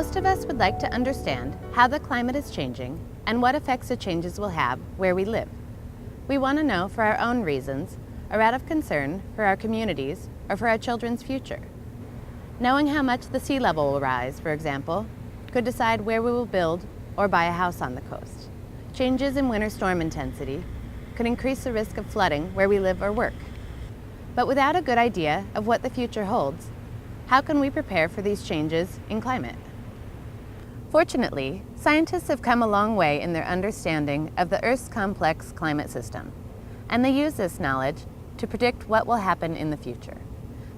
Most of us would like to understand how the climate is changing and what effects the changes will have where we live. We want to know for our own reasons, or out of concern for our communities or for our children's future. Knowing how much the sea level will rise, for example, could decide where we will build or buy a house on the coast. Changes in winter storm intensity could increase the risk of flooding where we live or work. But without a good idea of what the future holds, how can we prepare for these changes in climate? Fortunately, scientists have come a long way in their understanding of the Earth's complex climate system, and they use this knowledge to predict what will happen in the future.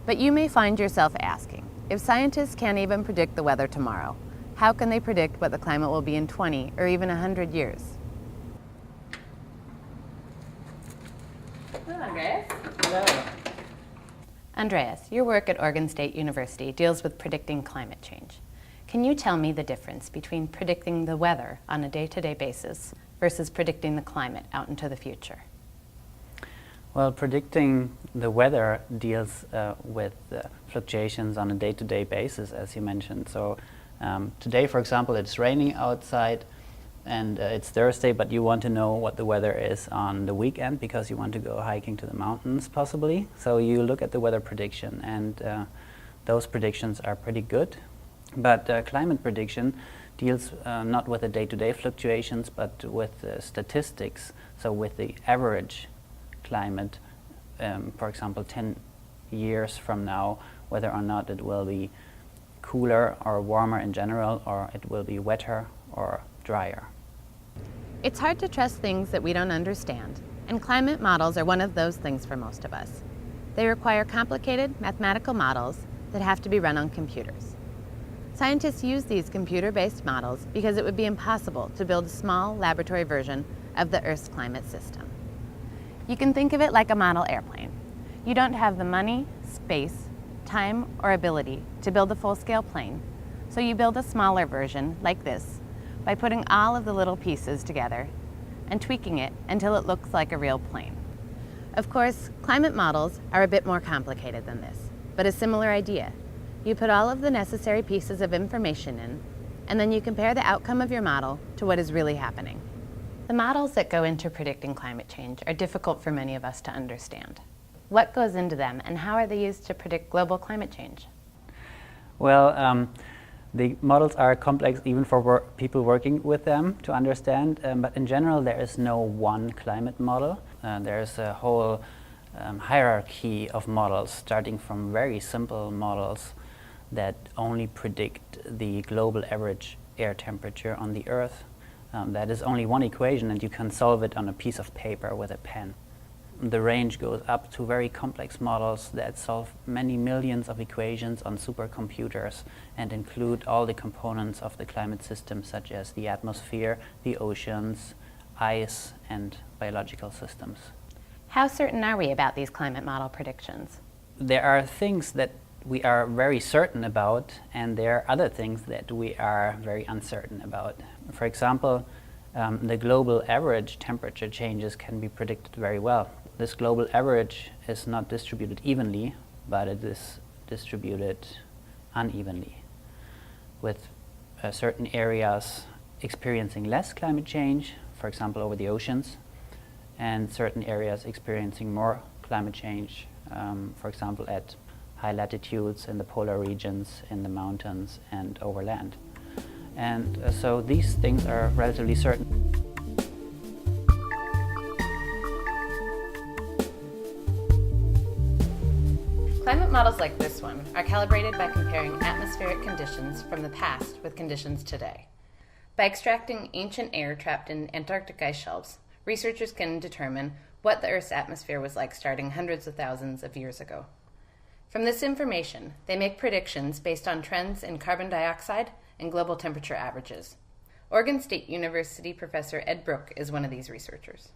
But you may find yourself asking, if scientists can't even predict the weather tomorrow, how can they predict what the climate will be in 20 or even 100 years? Hello, Andreas. Hello. Andreas, your work at Oregon State University deals with predicting climate change. Can you tell me the difference between predicting the weather on a day-to-day basis versus predicting the climate out into the future? Well, predicting the weather deals with fluctuations on a day-to-day basis, as you mentioned. So today, for example, it's raining outside and it's Thursday, but you want to know what the weather is on the weekend because you want to go hiking to the mountains, possibly. So you look at the weather prediction, and those predictions are pretty good. But climate prediction deals not with the day-to-day fluctuations, but with statistics, so with the average climate, for example, 10 years from now, whether or not it will be cooler or warmer in general, or it will be wetter or drier. It's hard to trust things that we don't understand, and climate models are one of those things for most of us. They require complicated mathematical models that have to be run on computers. Scientists use these computer-based models because it would be impossible to build a small laboratory version of the Earth's climate system. You can think of it like a model airplane. You don't have the money, space, time, or ability to build a full-scale plane, so you build a smaller version, like this, by putting all of the little pieces together and tweaking it until it looks like a real plane. Of course, climate models are a bit more complicated than this, but a similar idea. You put all of the necessary pieces of information in, and then you compare the outcome of your model to what is really happening. The models that go into predicting climate change are difficult for many of us to understand. What goes into them, and how are they used to predict global climate change? Well, the models are complex even for people working with them to understand, but in general there is no one climate model. There's a whole hierarchy of models, starting from very simple models that only predict the global average air temperature on the Earth. That is only one equation, and you can solve it on a piece of paper with a pen. The range goes up to very complex models that solve many millions of equations on supercomputers and include all the components of the climate system, such as the atmosphere, the oceans, ice, and biological systems. How certain are we about these climate model predictions? There are things that we are very certain about, and there are other things that we are very uncertain about. For example, the global average temperature changes can be predicted very well. This global average is not distributed evenly, but it is distributed unevenly, with certain areas experiencing less climate change, for example over the oceans, and certain areas experiencing more climate change, for example at high latitudes, in the polar regions, in the mountains, and over land. And so these things are relatively certain. Climate models like this one are calibrated by comparing atmospheric conditions from the past with conditions today. By extracting ancient air trapped in Antarctic ice shelves, researchers can determine what the Earth's atmosphere was like starting hundreds of thousands of years ago. From this information, they make predictions based on trends in carbon dioxide and global temperature averages. Oregon State University professor Ed Brooke is one of these researchers.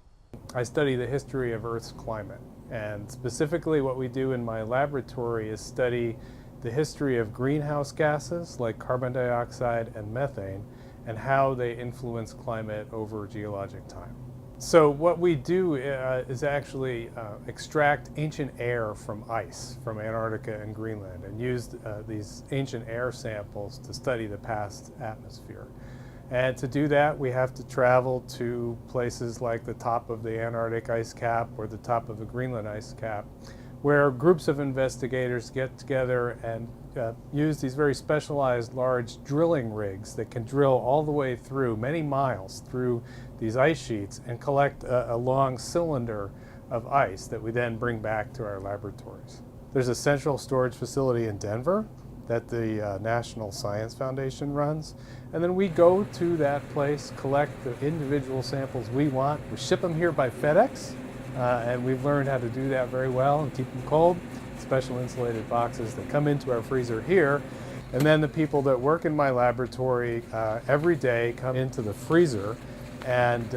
I study the history of Earth's climate, and specifically what we do in my laboratory is study the history of greenhouse gases like carbon dioxide and methane and how they influence climate over geologic time. So what we do is actually extract ancient air from ice from Antarctica and Greenland and use these ancient air samples to study the past atmosphere. And to do that, we have to travel to places like the top of the Antarctic ice cap or the top of the Greenland ice cap, where groups of investigators get together and use these very specialized large drilling rigs that can drill all the way through, many miles through these ice sheets, and collect a long cylinder of ice that we then bring back to our laboratories. There's a central storage facility in Denver that the National Science Foundation runs. And then we go to that place, collect the individual samples we want. We ship them here by FedEx, and we've learned how to do that very well and keep them cold. Special insulated boxes that come into our freezer here. And then the people that work in my laboratory every day come into the freezer and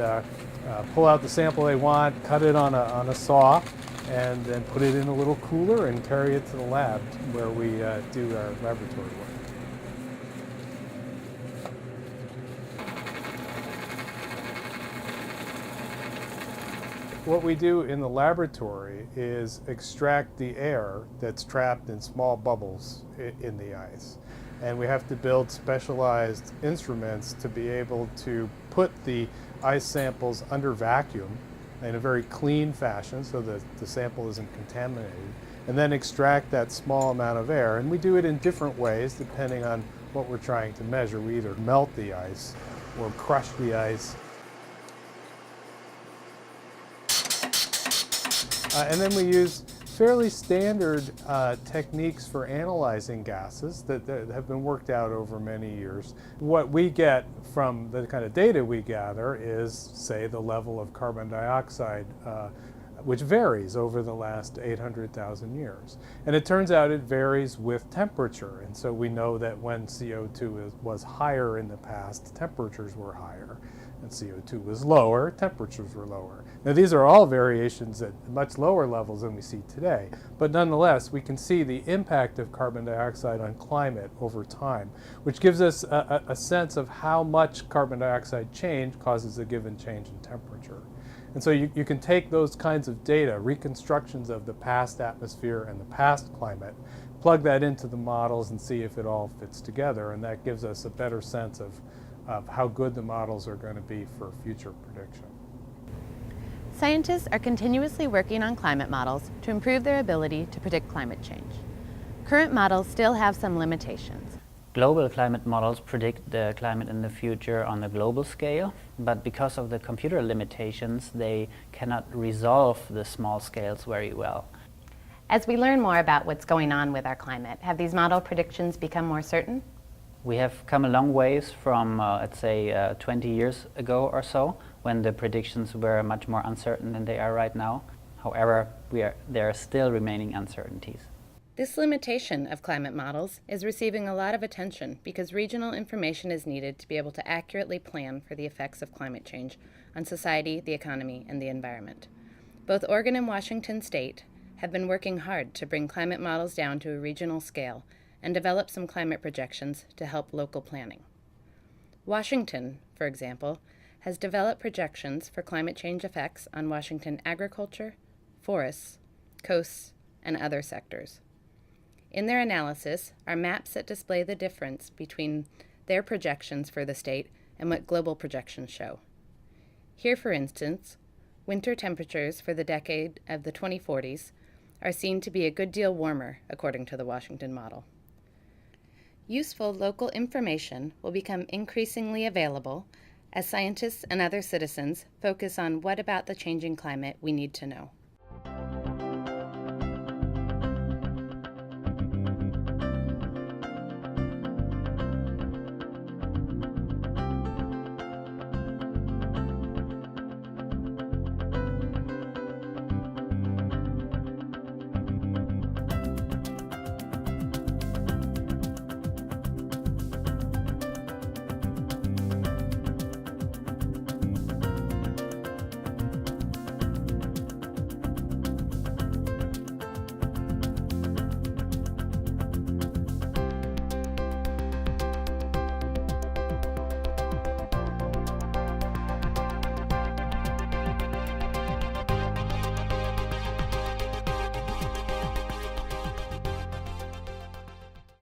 pull out the sample they want, cut it on a saw, and then put it in a little cooler and carry it to the lab where we do our laboratory work. What we do in the laboratory is extract the air that's trapped in small bubbles in the ice. And we have to build specialized instruments to be able to put the ice samples under vacuum in a very clean fashion so that the sample isn't contaminated, and then extract that small amount of air. And we do it in different ways depending on what we're trying to measure. We either melt the ice or crush the ice. And then we use fairly standard techniques for analyzing gases that have been worked out over many years. What we get from the kind of data we gather is, say, the level of carbon dioxide, which varies over the last 800,000 years. And it turns out it varies with temperature. And so we know that when CO2 was higher in the past, temperatures were higher. And CO2 was lower, temperatures were lower. Now these are all variations at much lower levels than we see today, but nonetheless we can see the impact of carbon dioxide on climate over time, which gives us a sense of how much carbon dioxide change causes a given change in temperature. And so you can take those kinds of data, reconstructions of the past atmosphere and the past climate, plug that into the models and see if it all fits together, and that gives us a better sense of how good the models are going to be for future prediction. Scientists are continuously working on climate models to improve their ability to predict climate change. Current models still have some limitations. Global climate models predict the climate in the future on a global scale, but because of the computer limitations, they cannot resolve the small scales very well. As we learn more about what's going on with our climate, have these model predictions become more certain? We have come a long ways from, let's say, 20 years ago or so, when the predictions were much more uncertain than they are right now. However, there are still remaining uncertainties. This limitation of climate models is receiving a lot of attention because regional information is needed to be able to accurately plan for the effects of climate change on society, the economy, and the environment. Both Oregon and Washington State have been working hard to bring climate models down to a regional scale and develop some climate projections to help local planning. Washington, for example, has developed projections for climate change effects on Washington agriculture, forests, coasts, and other sectors. In their analysis are maps that display the difference between their projections for the state and what global projections show. Here, for instance, winter temperatures for the decade of the 2040s are seen to be a good deal warmer, according to the Washington model. Useful local information will become increasingly available as scientists and other citizens focus on what about the changing climate we need to know.